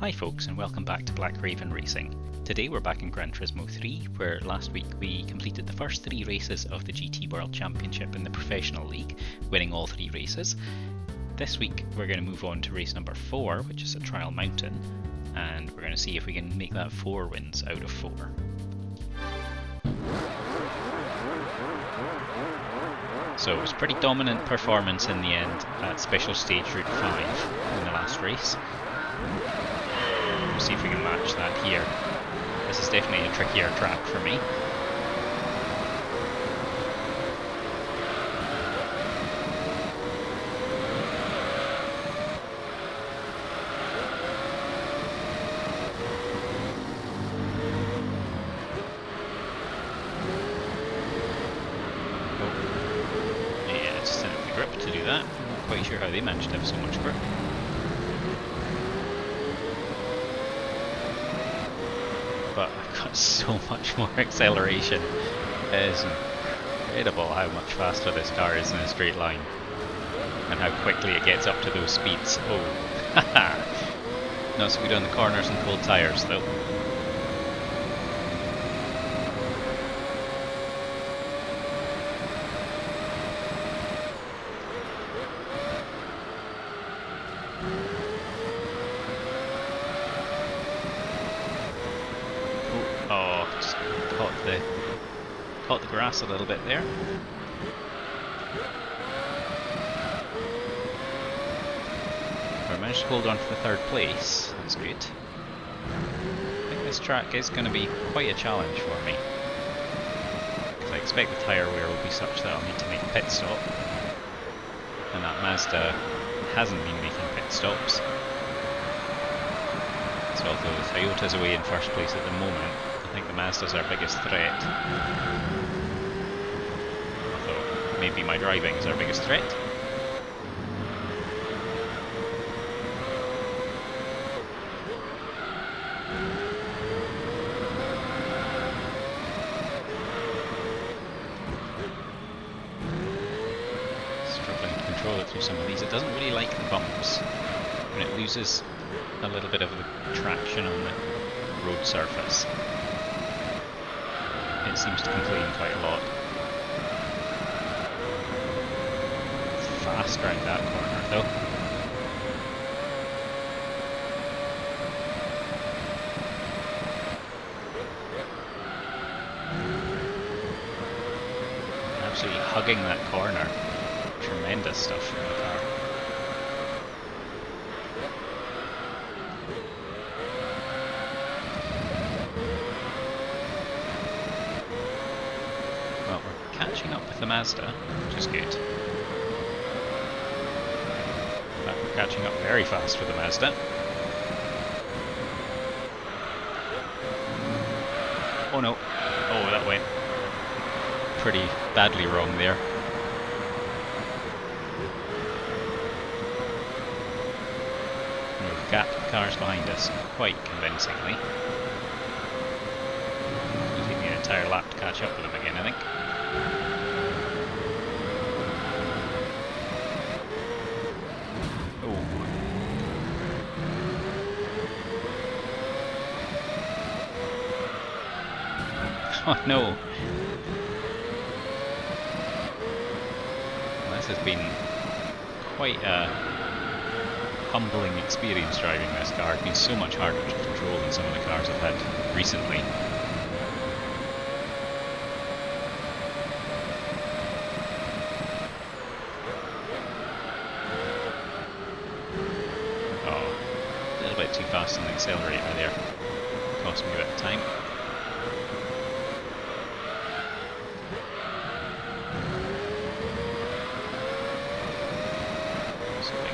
Hi folks, and welcome back to Black Raven Racing. Today we're back in Gran Turismo 3, where last week we completed the first 3 races of the GT World Championship in the Professional League, winning all 3 races. This week we're going to move on to race number 4, which is at Trial Mountain, and we're going to see if we can make that 4 wins out of 4. So it was pretty dominant performance in the end at Special Stage Route 5 in the last race. We'll see if we can match that here. This is definitely a trickier track for me. Yeah, just didn't have the grip to do that. I'm not quite sure how they managed to have so much grip. But I've got so much more acceleration. It is incredible how much faster this car is in a straight line. And how quickly it gets up to those speeds. Oh, haha! Not so good on the corners and cold tyres though. Oh, just caught the grass a little bit there. I managed to hold on for the 3rd place. That's good. I think this track is going to be quite a challenge for me, because I expect the tyre wear will be such that I'll need to make a pit stop, and that Mazda hasn't been making pit stops. So although the Toyota's away in 1st place at the moment, I think the Mazda's our biggest threat. Although maybe my driving is our biggest threat. Struggling to control it through some of these. It doesn't really like the bumps when it loses a little bit of the traction on the road surface. It seems to complain quite a lot. Fast around that corner though. Absolutely hugging that corner. Tremendous stuff from the car. Well, we're catching up with the Mazda, which is good. In fact, we're catching up very fast with the Mazda. Oh no. Oh, that went pretty badly wrong there. We've got cars behind us quite convincingly. It'll take me an entire lap to catch up with them again, I think. Oh no! Well, this has been quite a humbling experience driving this car. It's been so much harder to control than some of the cars I've had recently. Oh, a little bit too fast on the accelerator there. Cost me a bit of time.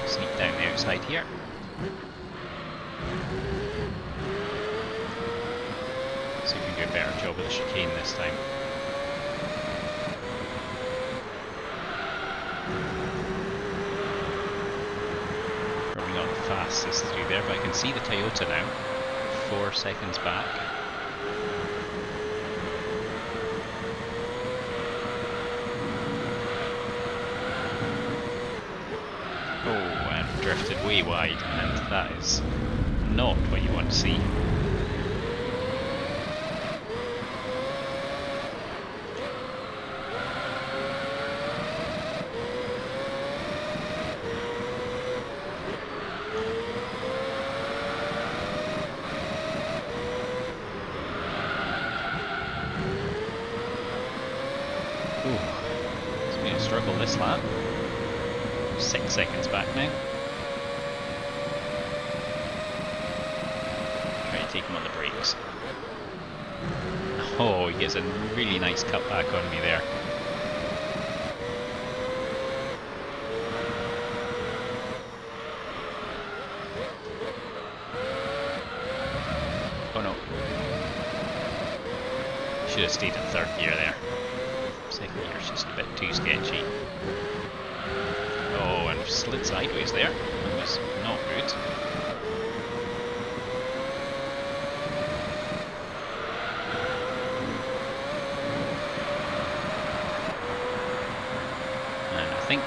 Sneak down the outside here. See if we can do a better job with the chicane this time. Probably not the fastest through there, but I can see the Toyota now. 4 seconds back. drifted way wide, and that is not what you want to see. It's been a struggle this lap. 6 seconds back now. Try to take him on the brakes. Oh, he gets a really nice cut back on me there. Oh no. Should have stayed in third gear there. Second gear's just a bit too sketchy. Oh, and slid sideways there. That was not good. And I think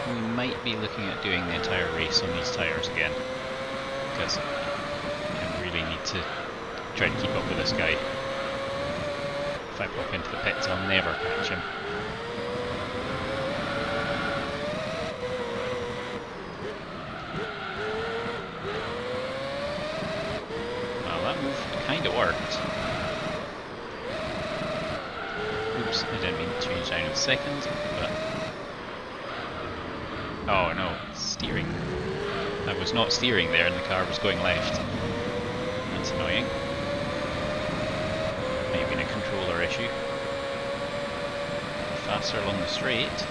we might be looking at doing the entire race on these tyres again, because I really need to try to keep up with this guy. If I pop into the pits, I'll never catch him. Well, that move kind of worked. Oops, I didn't mean to change down in seconds, but... Oh no, steering. I was not steering there and the car was going left. That's annoying. Maybe a controller issue. Faster along the straight.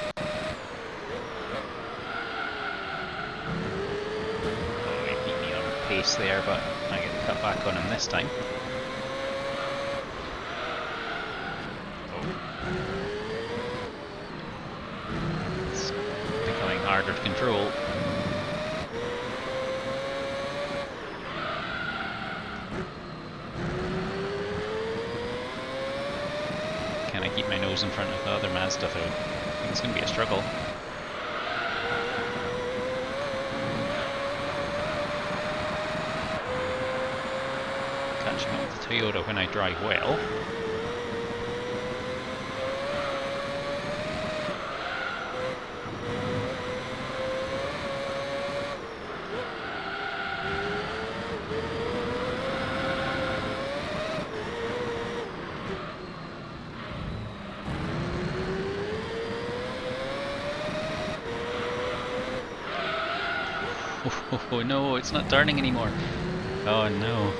Oh, he beat me on pace there, but I get cut back on him this time. Oh. It's becoming harder to control. Can I keep my nose in front of the other Mazda though? I think it's going to be a struggle. Catching up with the Toyota when I drive well. Oh no, it's not turning anymore. Oh no.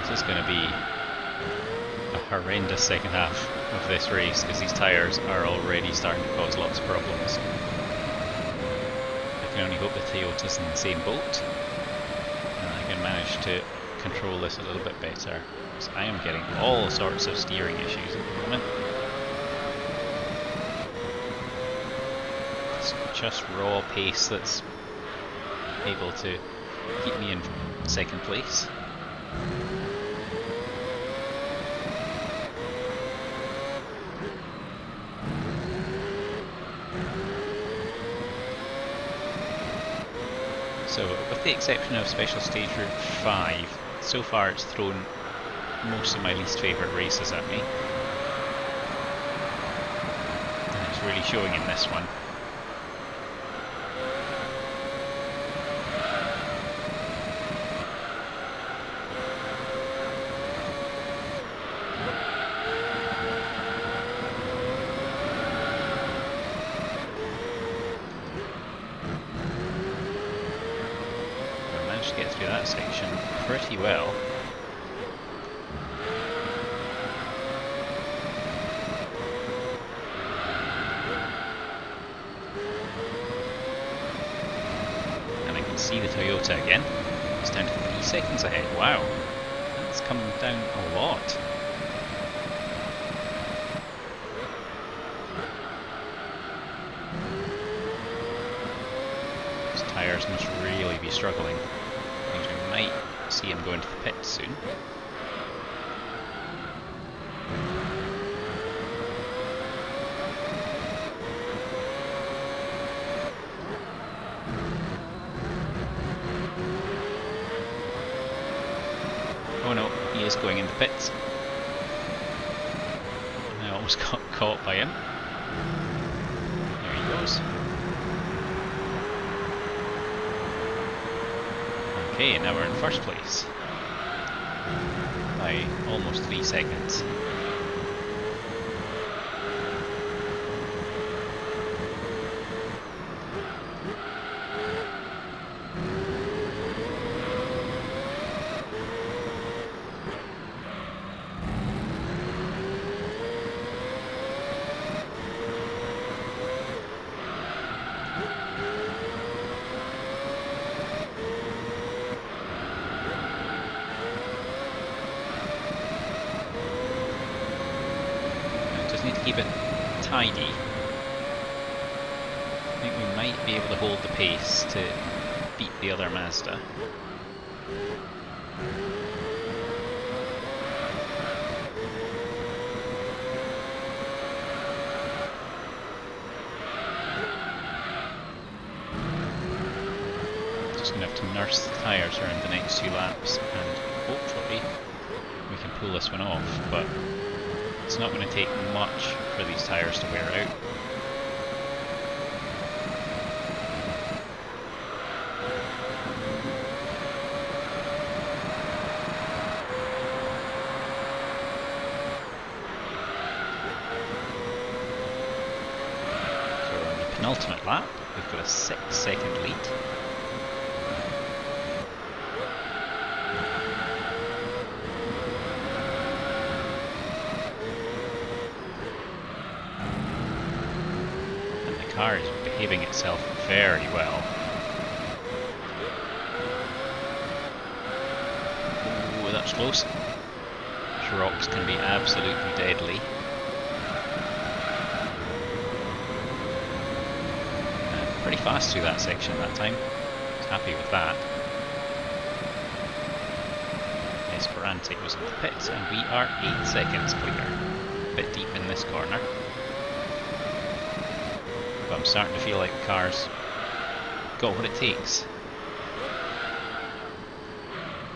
This is going to be a horrendous second half of this race because these tyres are already starting to cause lots of problems. I can only hope the Toyota's in the same boat and I can manage to control this a little bit better. So I am getting all sorts of steering issues at the moment. It's just raw pace that's able to keep me in second place. So, with the exception of Special Stage Route 5, so far it's thrown most of my least favourite races at me. And it's really showing in this one. Get through that section pretty well. And I can see the Toyota again. It's down to 3 seconds ahead. Wow, that's come down a lot. These tyres must really be struggling. We might see him going to the pits soon. Oh no, he is going in the pits. I almost got caught by him. There he goes. Okay, now we're in first place. By almost 3 seconds. Need to keep it tidy. I think we might be able to hold the pace to beat the other Mazda. Just going to have to nurse the tyres around the next 2 laps and hopefully we can pull this one off, but it's not going to take much for these tyres to wear out. So we're on the penultimate lap. We've got a 6-second lead. The car is behaving itself very well. Ooh, that's close. These rocks can be absolutely deadly. Pretty fast through that section that time. I was happy with that. Esperantic was in the pits and we are 8 seconds clear. A bit deep in this corner. But I'm starting to feel like the car's got what it takes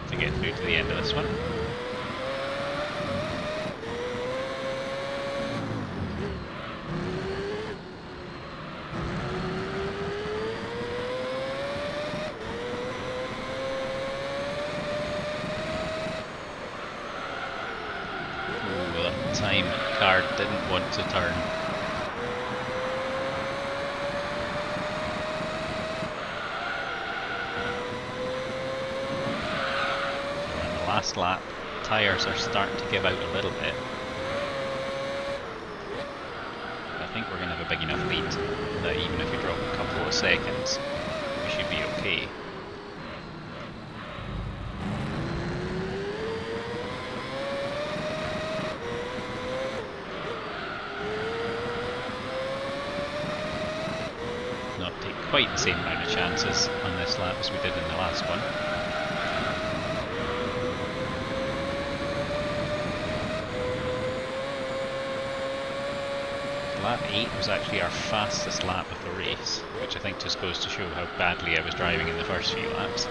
to get through to the end of this one. Ooh, that time the car didn't want to turn. Last lap, tyres are starting to give out a little bit. I think we're going to have a big enough lead that even if we drop a couple of seconds, we should be okay. Not take quite the same amount of chances on this lap as we did in the last one. Lap 8 was actually our fastest lap of the race, which I think just goes to show how badly I was driving in the first few laps.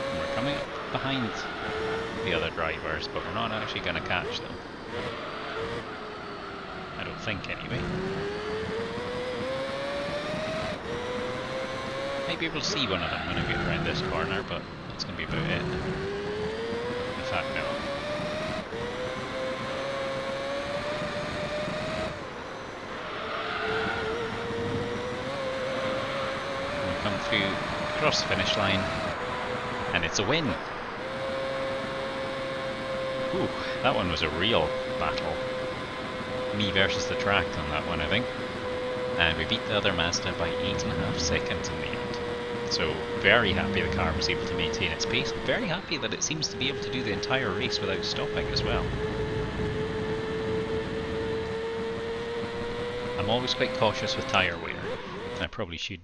And we're coming up behind the other drivers, but we're not actually going to catch them. I don't think, anyway. Might be able to see one of them when I get around this corner, but that's going to be about it. In fact, no. Through across the finish line, and it's a win. Ooh, that one was a real battle. Me versus the track on that one, I think. And we beat the other Mazda by 8.5 seconds in the end. So very happy the car was able to maintain its pace. Very happy that it seems to be able to do the entire race without stopping as well. I'm always quite cautious with tyre wear. I probably should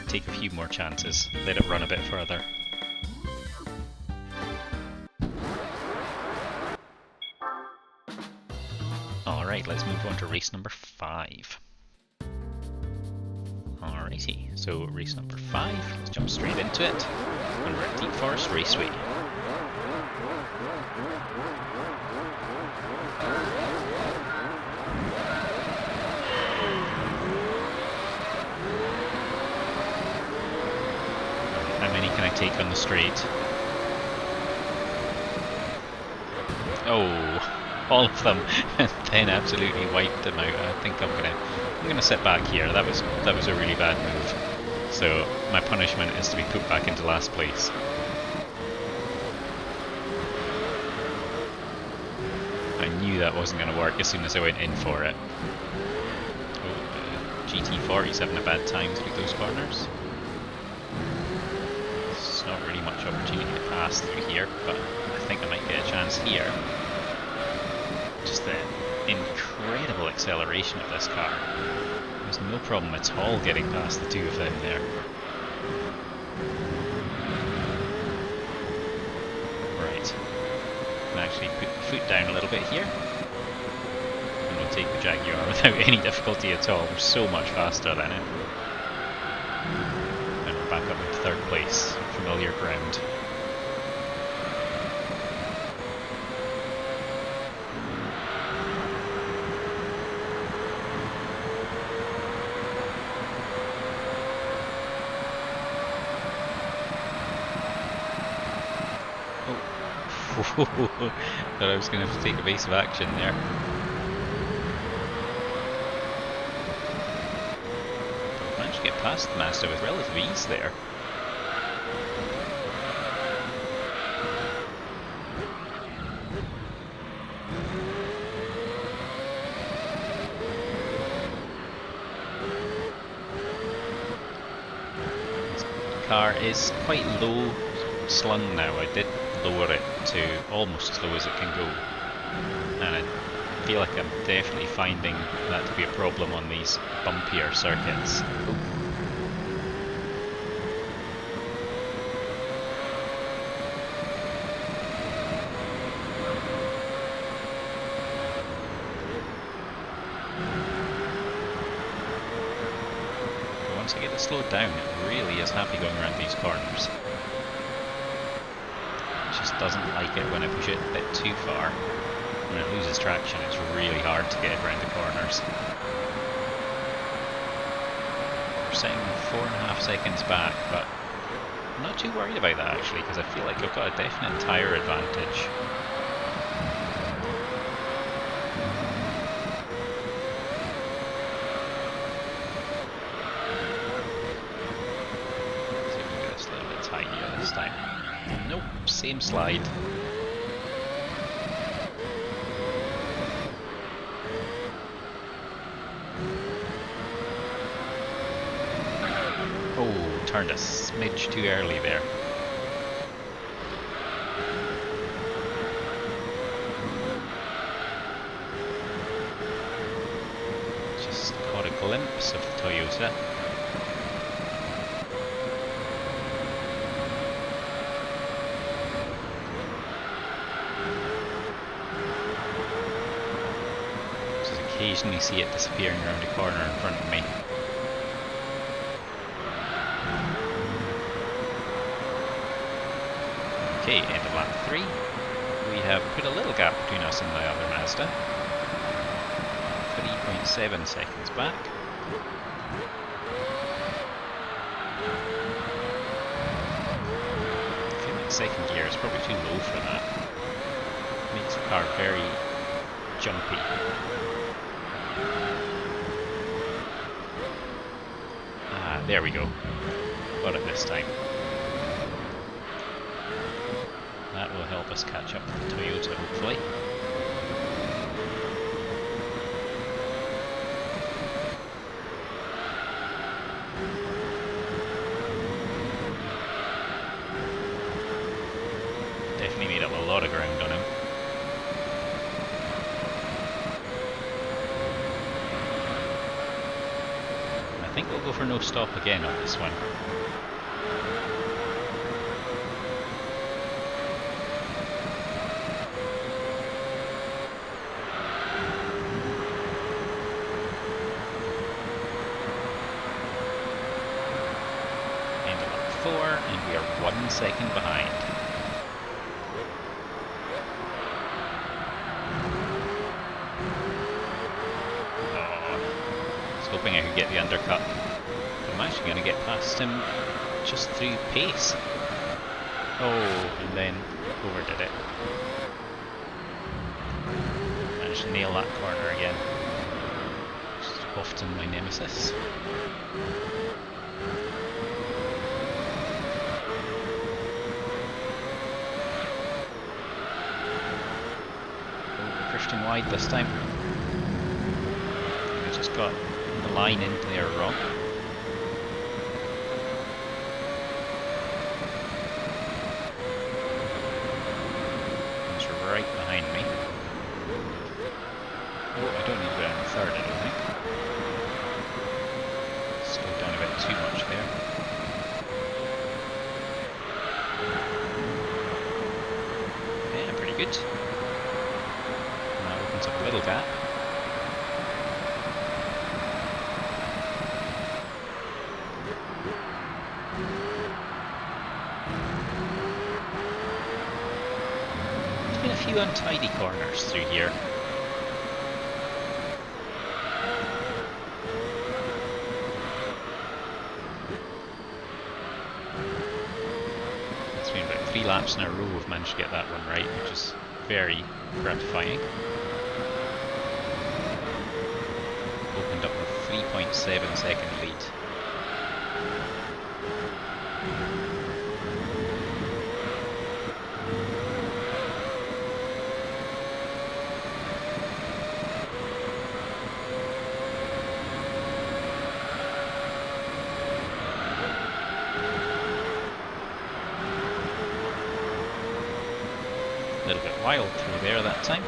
take a few more chances, let it run a bit further. Alright, let's move on to race number 5. Alright. Alrighty, so race number 5, let's jump straight into it. And we're at Deep Forest Raceway. How many can I take on the straight? Oh, all of them, and then absolutely wiped them out. I think I'm gonna sit back here. That was a really bad move. So my punishment is to be put back into last place. I knew that wasn't going to work as soon as I went in for it. Oh, GT40's having a bad time through those corners. There's not really much opportunity to pass through here, but I think I might get a chance here. Just the incredible acceleration of this car. There's no problem at all getting past the two of them there. Right. Can actually put the foot down a little bit here. And we'll take the Jaguar without any difficulty at all. We're so much faster than it. And we're back up into third place. Familiar ground. Thought I was going to have to take a base of action there. But I managed to get past the Mazda with relative ease there. This car is quite low slung now. I did lower it to almost as low as it can go, and I feel like I'm definitely finding that to be a problem on these bumpier circuits. But once I get it slowed down, it really is happy going around these corners. Just doesn't like it when I push it a bit too far. When it loses traction, it's really hard to get around the corners. We're sitting 4.5 seconds back, but I'm not too worried about that actually, because I feel like I've got a definite tyre advantage. Let's see if we can get this a little bit tighter this time. Nope, same slide. Oh, turned a smidge too early there. Just caught a glimpse of the Toyota. Occasionally see it disappearing around a corner in front of me. Okay, end of lap 3. We have put a little gap between us and the other Mazda. 3.7 seconds back. I feel like second gear is probably too low for that. Makes the car very jumpy. Ah, there we go. Got it this time. That will help us catch up with the Toyota, hopefully. Definitely made up a lot of ground on him. I think we'll go for no stop again on this one. 4, and we are 1 second behind. Hoping I could get the undercut, but I'm actually going to get past him just through pace. Oh, and then overdid it. Managed to nail that corner again. Just often my nemesis. Oh, drifting wide this time. I just got the line in there wrong. It's right behind me. Oh, I don't need to go down the third, I don't think. Slowed down a bit too much there. Yeah, pretty good. And that opens up a little gap. A few untidy corners through here. It's been about 3 laps in a row we've managed to get that one right, which is very gratifying. Opened up a 3.7 second lead. A little bit wild through there that time.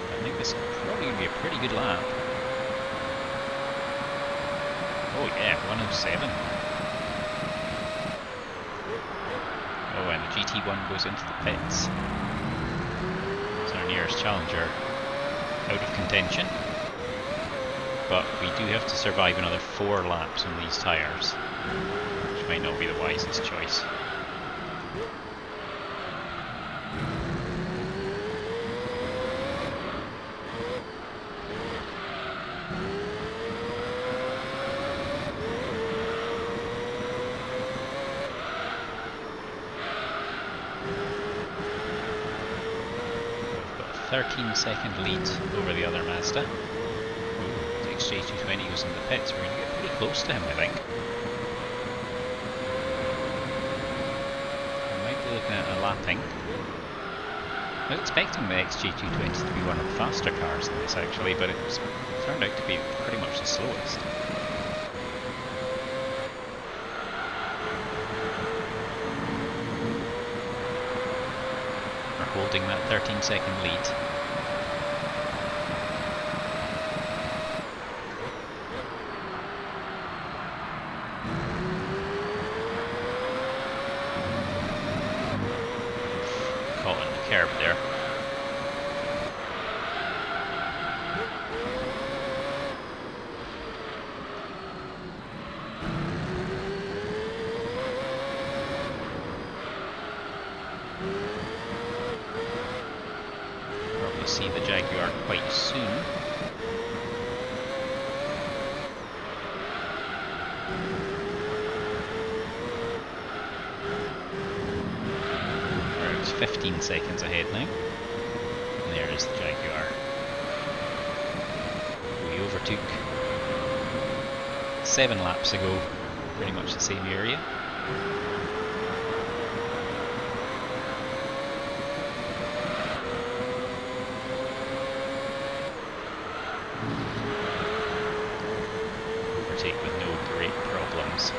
I think this will probably be a pretty good lap. Oh yeah, 107. Oh, and the GT1 goes into the pits. It's our nearest challenger out of contention. But we do have to survive another 4 laps on these tyres. Might not be the wisest choice. We've got a 13-second lead over the other Mazda. The XJ220 was in the pits. We're going to get pretty close to him, I think. Looking at a lapping. I was expecting the XJ220 to be one of the faster cars in this actually, but it turned out to be pretty much the slowest. We're holding that 13-second lead. Caught on the curb there. Probably see the Jaguar quite soon. We're at 15 seconds ahead now. And there is the Jaguar. We overtook 7 laps ago, pretty much the same area. Overtake with no great problems.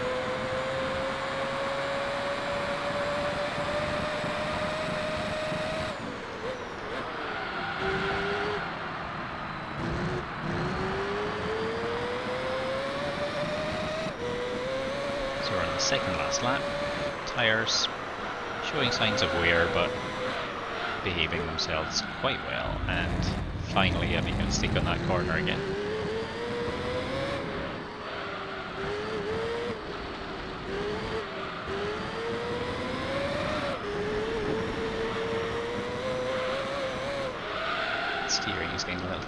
So we're on the second last lap. Tyres showing signs of wear but behaving themselves quite well, and finally having a mistake on that corner again.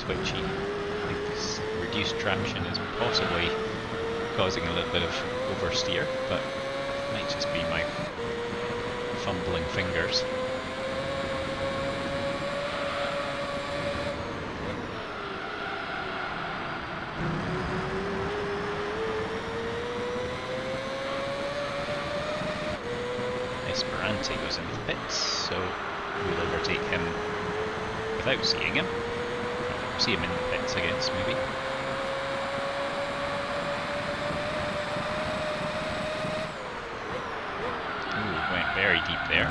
twitchy. I think this reduced traction is possibly causing a little bit of oversteer, but it might just be my fumbling fingers. Esperante goes into the pits, so we'll overtake him without seeing him. See him in the pits, I guess, maybe. Ooh, went very deep there.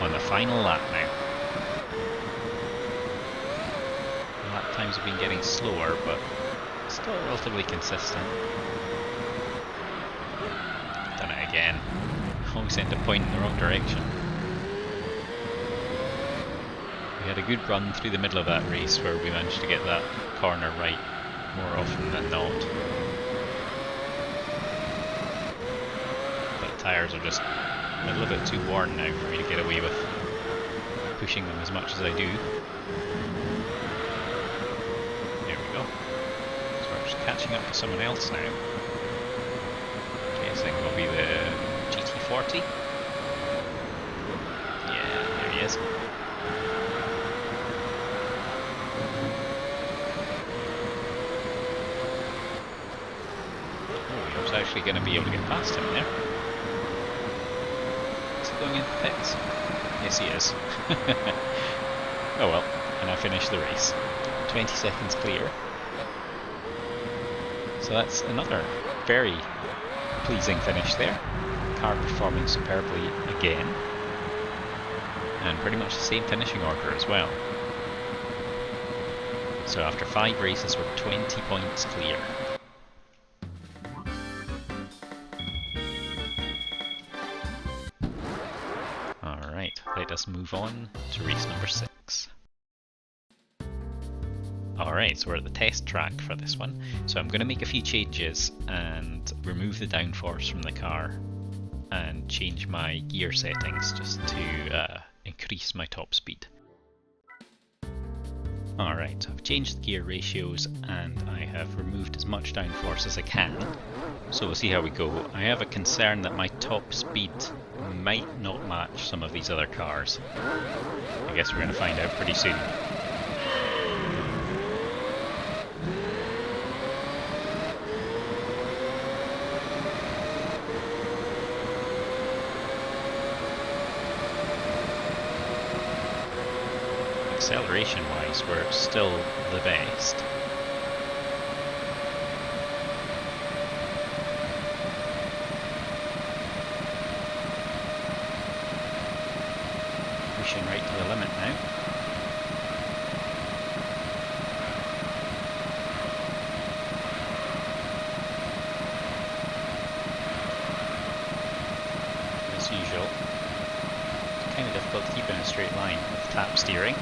On the final lap now. The lap times have been getting slower, but still relatively consistent. Done it again. Always end up pointing in the wrong direction. We had a good run through the middle of that race where we managed to get that corner right more often than not. But the tyres are just a little bit too worn now for me to get away with pushing them as much as I do. There we go. So we're just catching up to someone else now. Guessing will be the GT40. Yeah, there he is. Oh, I was actually going to be able to get past him there. Is he going into the pits? Yes, he is. Oh well, and I finished the race. 20 seconds clear. So that's another very pleasing finish there. Car performing superbly again. And pretty much the same finishing order as well. So after 5 races we're 20 points clear. Alright, let us move on to race number 6. Alright, so we're at the test track for this one. So I'm going to make a few changes and remove the downforce from the car and change my gear settings just to increase my top speed. Alright, so I've changed the gear ratios and I have removed as much downforce as I can. So we'll see how we go. I have a concern that my top speed might not match some of these other cars. I guess we're going to find out pretty soon. Acceleration wise, we're still the best. Pushing right to the limit now. As usual, it's kind of difficult to keep in a straight line with tap steering.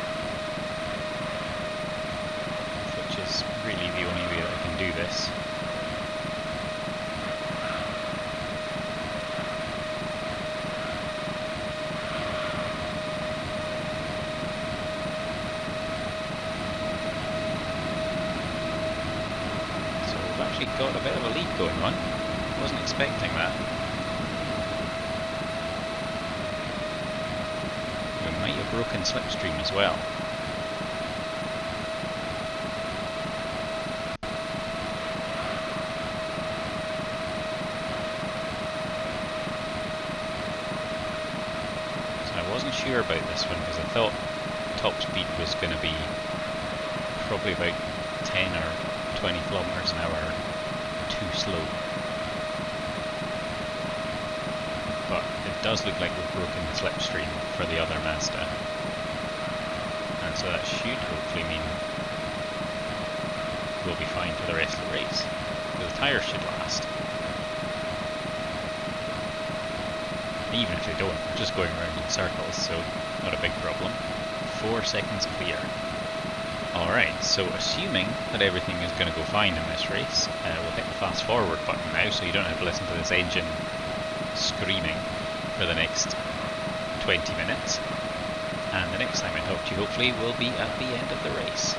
Is really the only way that I can do this. So we've actually got a bit of a lead going on. Wasn't expecting that. We might have broken slipstream as well. Sure about this one because I thought top speed was going to be probably about 10 or 20 kilometers an hour too slow, but it does look like we've broken the slipstream for the other Mazda, and so that should hopefully mean we'll be fine for the rest of the race. The tyres should last. Even if they don't, we're just going around in circles, so not a big problem. 4 seconds clear. Alright, so assuming that everything is going to go fine in this race, we'll hit the fast forward button now, so you don't have to listen to this engine screaming for the next 20 minutes. and the next time I talk to you hopefully will be at the end of the race.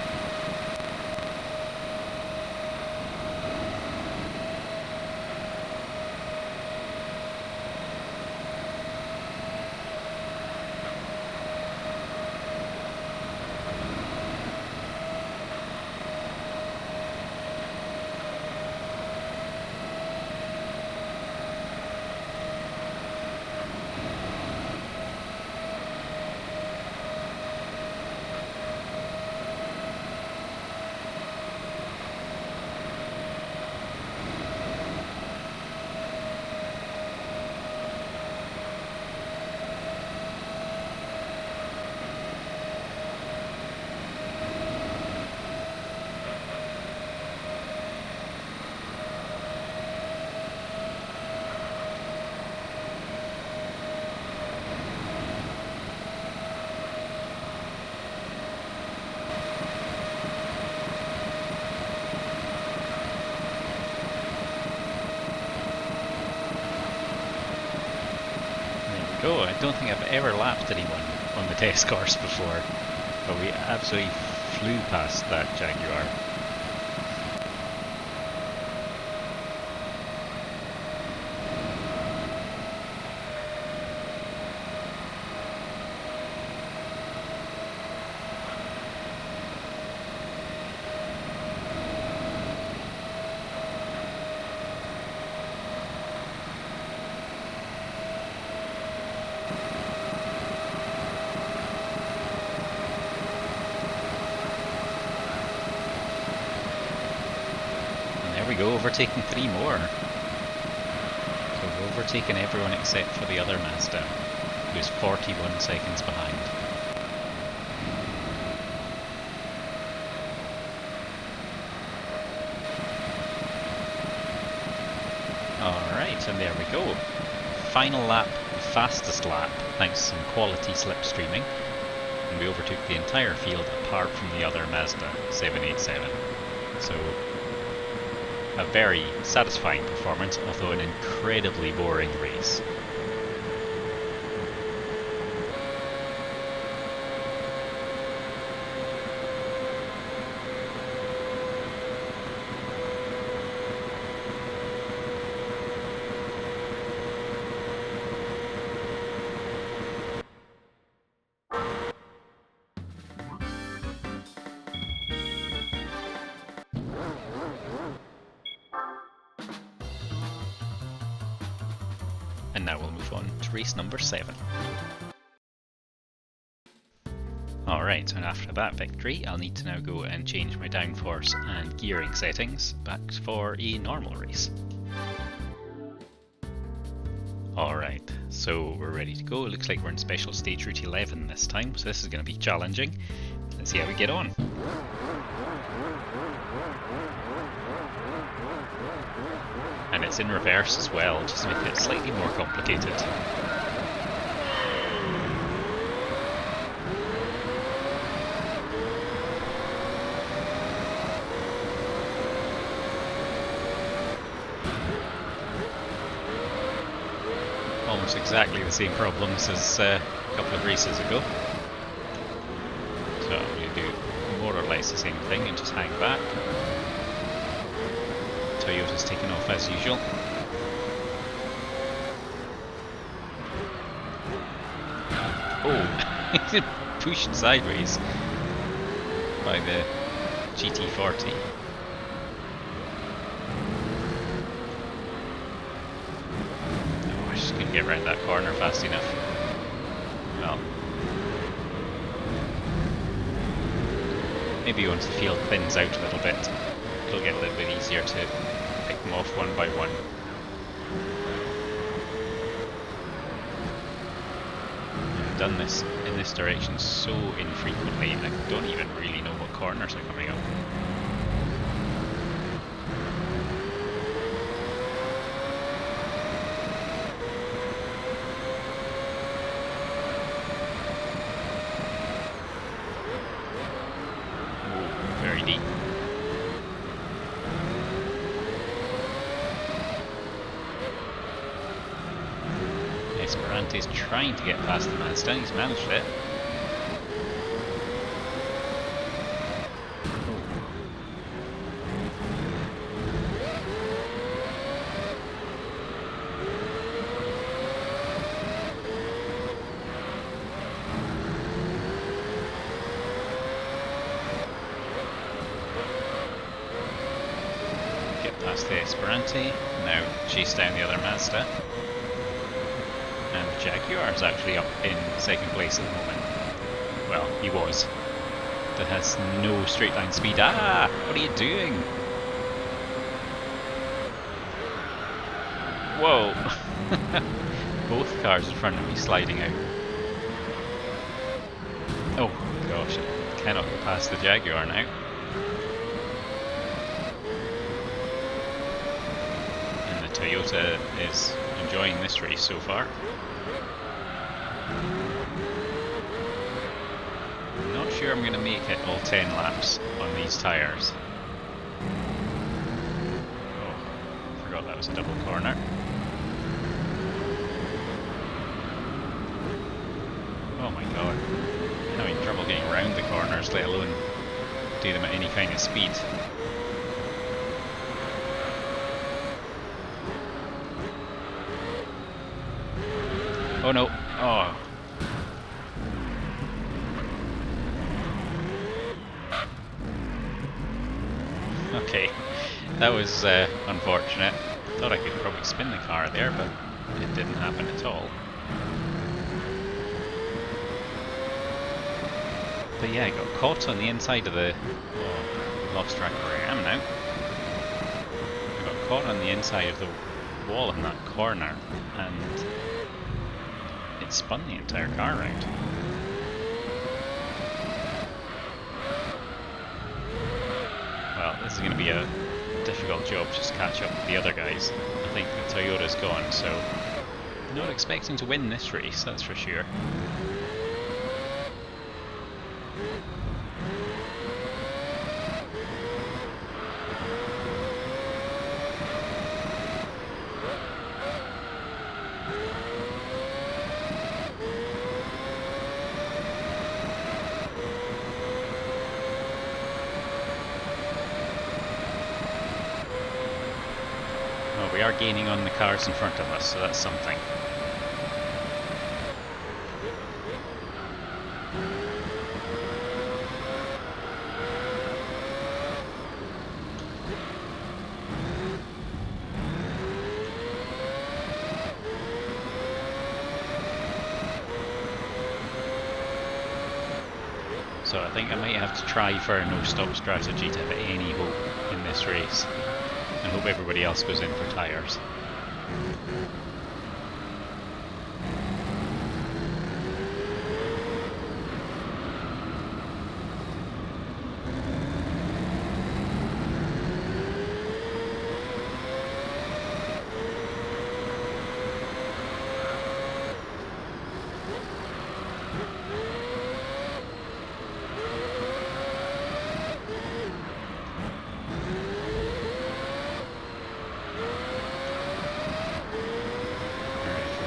Go. I don't think I've ever lapped anyone on the test course before, but we absolutely flew past that Jaguar. We go, overtaking 3 more. So we've overtaken everyone except for the other Mazda, who's 41 seconds behind. Alright, and there we go. Final lap, fastest lap, thanks to some quality slipstreaming. And we overtook the entire field apart from the other Mazda 787. So a very satisfying performance, although an incredibly boring race. And now we'll move on to race number 7. Alright, and after that victory, I'll need to now go and change my downforce and gearing settings back for a normal race. Alright, so we're ready to go. It looks like we're in Special Stage Route 11 this time, so this is going to be challenging. Let's see how we get on. And it's in reverse as well, just to make it slightly more complicated. Almost exactly the same problems as a couple of races ago. So I'm going to do more or less the same thing and just hang back. Toyota's taken off as usual. Oh, pushed sideways by the GT40. Oh, I just couldn't get around that corner fast enough. Well, maybe once the field thins out a little bit, it'll get a little bit easier to pick them off one by one. I've done this in this direction so infrequently, I don't even really know what corners are coming up. Ooh, very deep. Esperante's trying to get past the Mazda, he's managed it. past the Esperante, now chase down the other Mazda. And the Jaguar is actually up in second place at the moment. Well, he was. That has no straight line speed. Ah! What are you doing? Whoa! Both cars in front of me sliding out. Oh gosh, I cannot get past the Jaguar now. And the Toyota is enjoying this race so far. I'm not sure I'm going to make it all 10 laps on these tyres. Oh, forgot that was a double corner. Oh my god. I'm having trouble getting around the corners, let alone do them at any kind of speed. Oh no. Oh. Okay. That was unfortunate. Thought I could probably spin the car there, but it didn't happen at all. But yeah, I got caught on the inside of the... Oh, lost track of where I am now. I got caught on the inside of the wall in that corner, and it spun the entire car round. Well, this is going to be a difficult job just to catch up with the other guys. I think the Toyota's gone, so not expecting to win this race, that's for sure. We are gaining on the cars in front of us, so that's something. So I think I might have to try for a no-stop strategy to have any hope in this race. And hope everybody else goes in for tyres.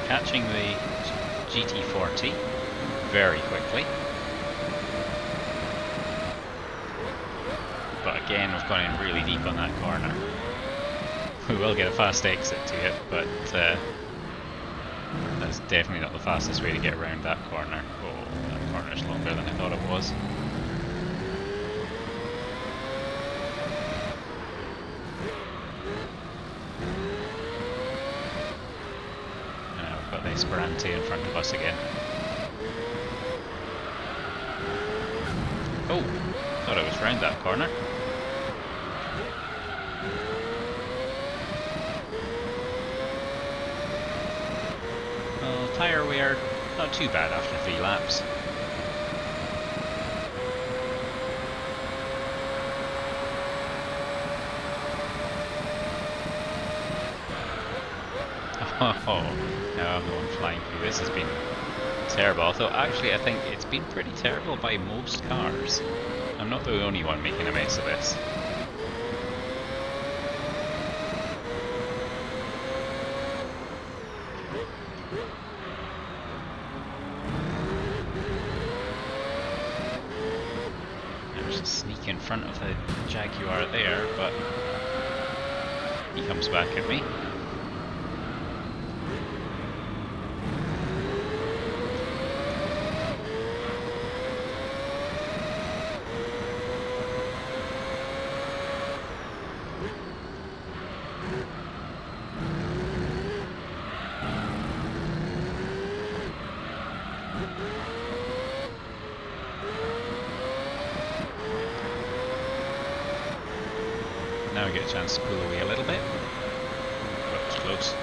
Catching the GT40 very quickly. But again, we've gone in really deep on that corner. We will get a fast exit to it, but that's definitely not the fastest way to get around that corner. Oh, that corner's longer than I thought it was. Esperante in front of us again. Oh, thought I was round that corner. Well, tyre wear, not too bad after 3 laps. Oh, no, I'm the one flying through. This has been terrible. Although actually I think it's been pretty terrible by most cars. I'm not the only one making a mess of this. There's a sneak in front of the Jaguar there, but he comes back at me. Now we get a chance to pull away a little bit. But it was close.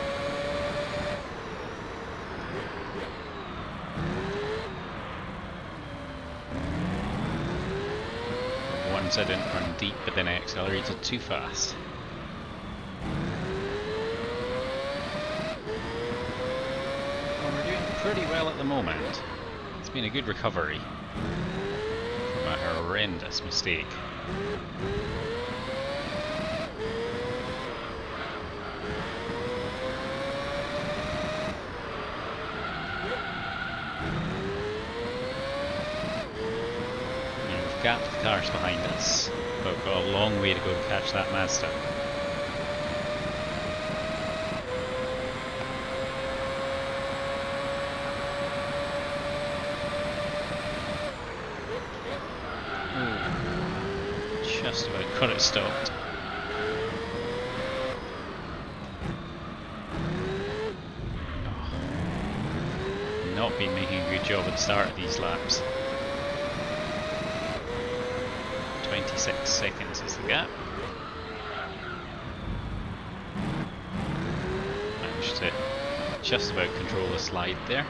Once I didn't run deep, but then I accelerated too fast. Well, we're doing pretty well at the moment. It's been a good recovery from a horrendous mistake. We've gapped the cars behind us, but we've got a long way to go to catch that Mazda. Just about got it stopped. Oh. Not been making a good job at the start of these laps. 26 seconds is the gap. Managed to just about control the slide there.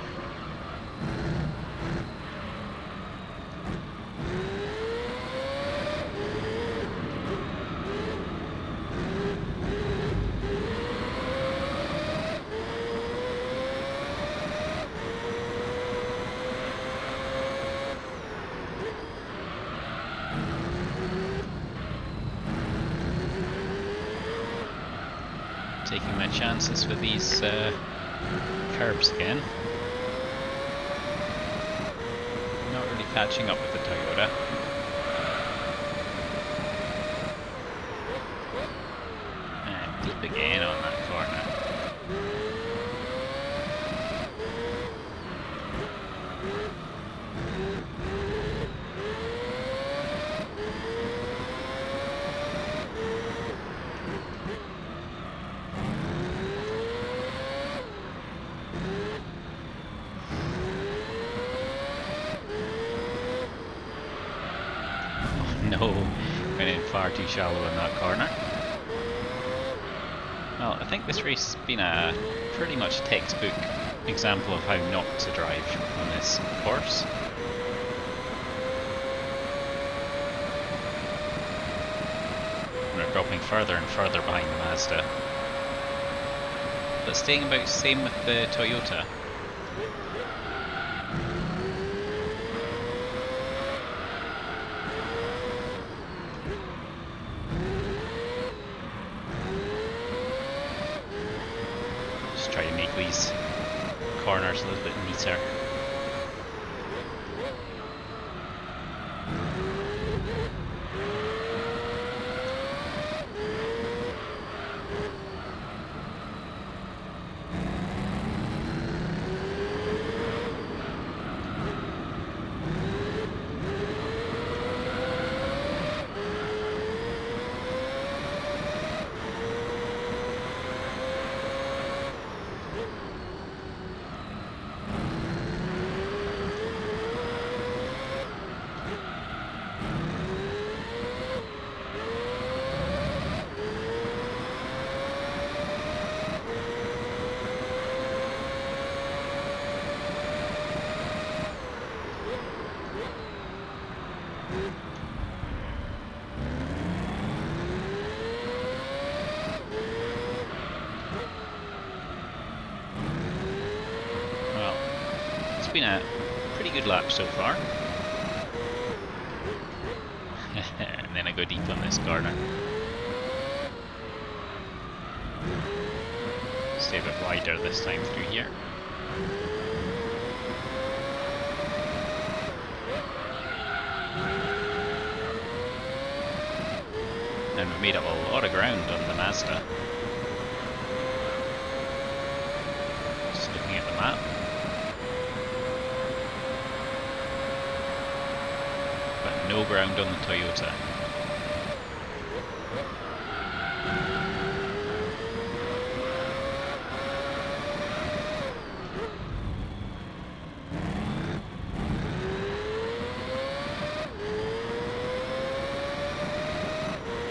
Taking my chances with these curbs again. Not really catching up with the Toyota. And deep again on that corner. No, went in far too shallow in that corner. Well, I think this race has been a pretty much textbook example of how not to drive on this course. We're dropping further and further behind the Mazda. But staying about the same with the Toyota. Try to make these corners a little bit neater. Been a pretty good lap so far. And then I go deep on this corner. Stay a bit wider this time through here. And we've made up a lot of ground on the Mazda. Just looking at the map. No ground on the Toyota.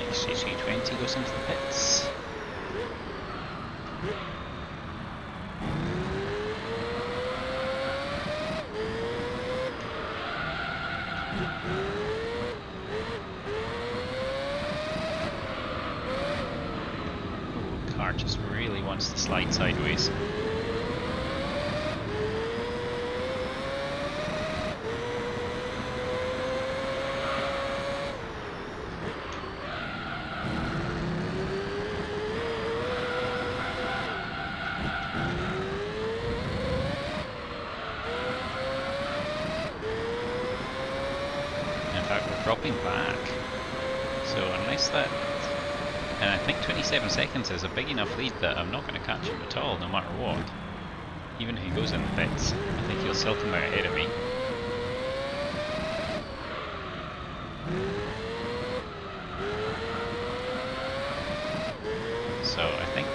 XC320 goes into the pits. Ooh, car just really wants to slide sideways. Dropping back, so unless that, and I think 27 seconds is a big enough lead that I'm not going to catch him at all, no matter what. Even if he goes in the pits, I think he'll still come out ahead of me. So I think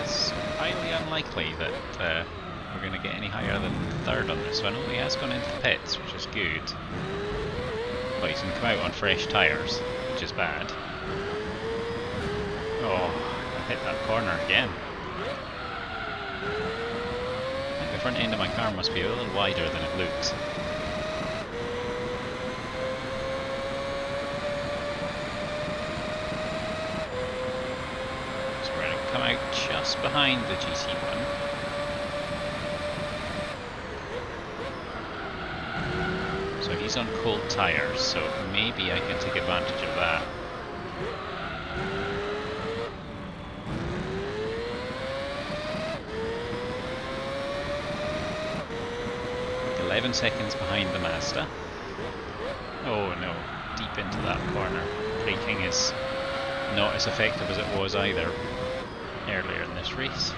it's highly unlikely that we're going to get any higher than third on this one. Oh, he has gone into the pits, which is good. But he's going to come out on fresh tyres, which is bad. Oh, I hit that corner again. I think the front end of my car must be a little wider than it looks. So we're going to come out just behind the GT1. So he's on cold tyres, so maybe I can take advantage of that. Like 11 seconds behind the Mazda. Oh no, deep into that corner. Braking is not as effective as it was either earlier in this race.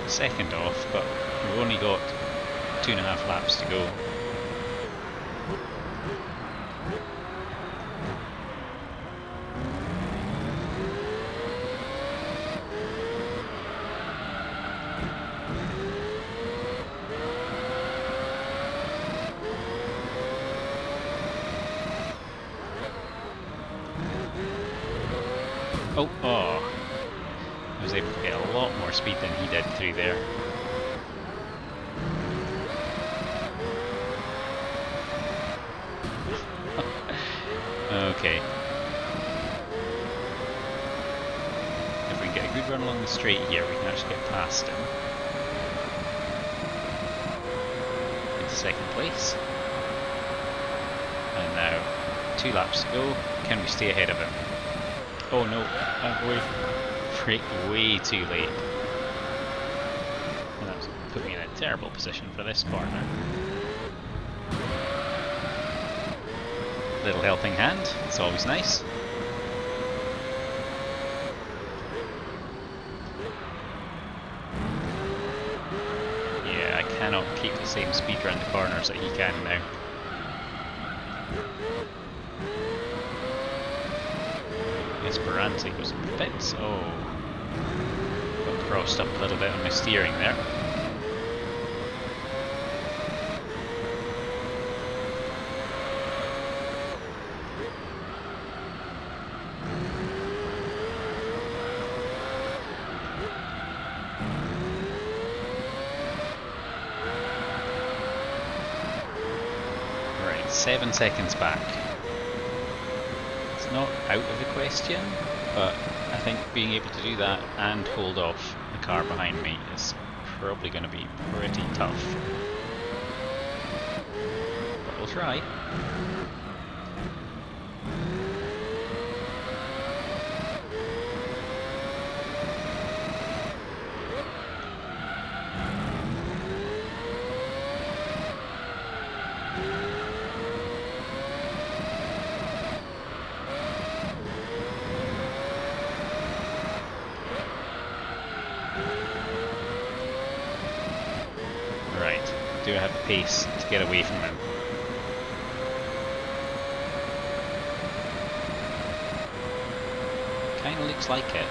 Second off, but we've only got 2.5 laps to go. Oh. I was able to get a lot more speed than he did through there. Okay. If we can get a good run along the straight here, we can actually get past him. Into second place. And now 2 laps to go. Can we stay ahead of him? Oh no, we're way too late. And that's put me in a terrible position for this corner. Little helping hand, it's always nice. Yeah, I cannot keep the same speed around the corners that he can now. Esperanza goes in the pits. Oh, got crossed up a little bit on my steering there. Right, 7 seconds back. Not out of the question, but I think being able to do that and hold off the car behind me is probably going to be pretty tough. But we'll try. do I have the pace to get away from him? Kinda looks like it.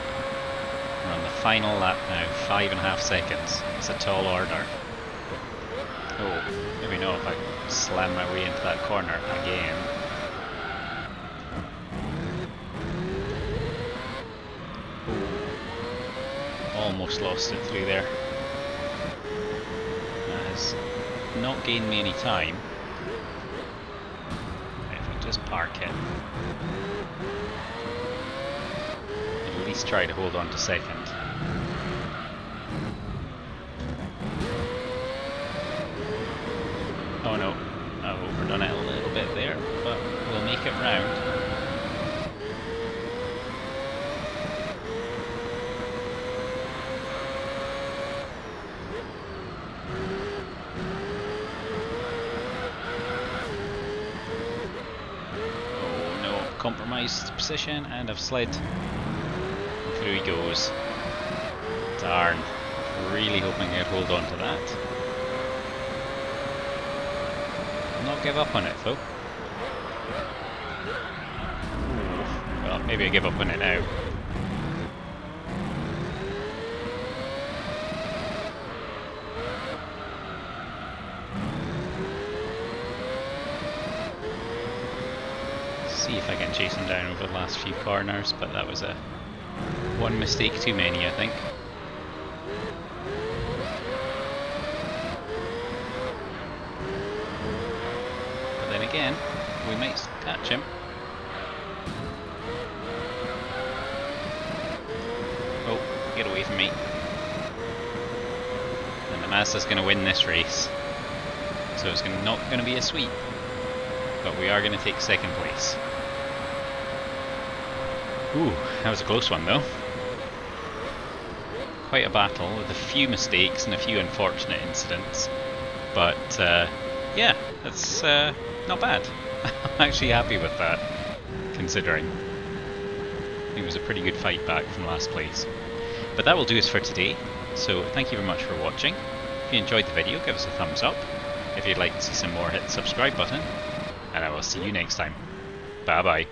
We're on the final lap now, 5.5 seconds. It's a tall order. Oh, maybe not if I slam my way into that corner again. Almost lost it through there. That has not gained me any time. If I just park it. At least try to hold on to second. Oh no, I've overdone it a little bit there, but we'll make it round. Oh no, compromised position and I've slid. Through he goes. Darn, really hoping I'd hold on to that. Not give up on it though. Well, maybe I give up on it now. See if I can chase him down over the last few corners, but that was a one mistake too many, I think. Again, we might catch him. Oh, get away from me. And the Mazda's going to win this race. So it's not going to be a sweep. But we are going to take second place. Ooh, that was a close one though. Quite a battle with a few mistakes and a few unfortunate incidents. But yeah, that's not bad. I'm actually happy with that, considering. I think it was a pretty good fight back from last place. But that will do us for today, so thank you very much for watching. If you enjoyed the video, give us a thumbs up. If you'd like to see some more, hit the subscribe button, and I will see you next time. Bye bye.